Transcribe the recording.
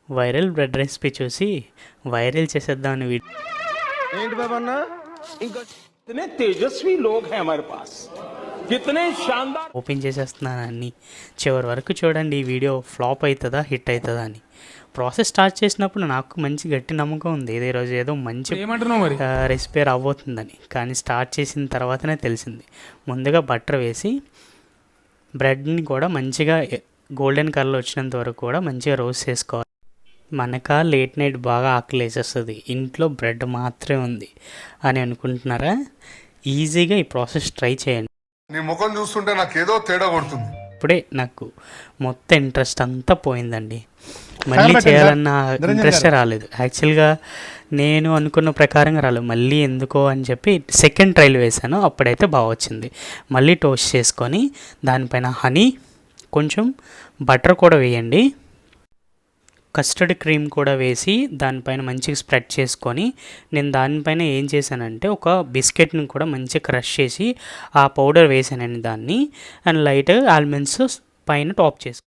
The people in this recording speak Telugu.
వైరల్ బ్రెడ్ రెసిపీ చూసి వైరల్ చేసేద్దామని ఏంటి బాబా అన్న ఇంకా कितने तेजस्वी लोग हैं हमारे पास, कितने शानदार। ఓపెన్ చేసేస్తున్నాను అన్ని. చివరి వరకు చూడండి, ఈ వీడియో ఫ్లాప్ అవుతుందా హిట్ అవుతుందా అని. ప్రాసెస్ స్టార్ట్ చేసినప్పుడు నాకు మంచి గట్టి నమ్మకం ఉంది, ఇదే రోజు ఏదో మంచి రెసిపీ రాబోతుందని. కానీ స్టార్ట్ చేసిన తర్వాతనే తెలిసింది. ముందుగా బటర్ వేసి బ్రెడ్ని కూడా మంచిగా గోల్డెన్ కలర్ వచ్చినంత వరకు కూడా మంచిగా రోస్ట్ చేసుకోవాలి. మనక లేట్ నైట్ బాగా ఆకలి వేసేస్తుంది, ఇంట్లో బ్రెడ్ మాత్రమే ఉంది అని అనుకుంటున్నారా? ఈజీగా ఈ ప్రాసెస్ ట్రై చేయండి. నీ ముఖం చూస్తుంటే నాకు ఏదో తేడా కొడుతుంది. ఇప్పుడే నాకు మొత్తం ఇంట్రెస్ట్ అంతా పోయిందండి. మళ్ళీ చేయాలన్న ఇంట్రెస్టే రాలేదు. యాక్చువల్గా నేను అనుకున్న ప్రకారంగా రాలేదు. మళ్ళీ ఎందుకో అని చెప్పి సెకండ్ ట్రైల్ వేశాను, అప్పుడైతే బాగా వచ్చింది. మళ్ళీ టోస్ట్ చేసుకొని దానిపైన హనీ, కొంచెం బటర్ కూడా వేయండి, కస్టర్డ్ క్రీమ్ కూడా వేసి దానిపైన మంచిగా స్ప్రెడ్ చేసుకొని, నేను దానిపైన ఏం చేశానంటే ఒక బిస్కెట్ని కూడా మంచిగా క్రష్ చేసి ఆ పౌడర్ వేసానండి దాన్ని, అండ్ లైట్గా ఆల్మండ్స్ పైన టాప్ చేసుకున్నాను.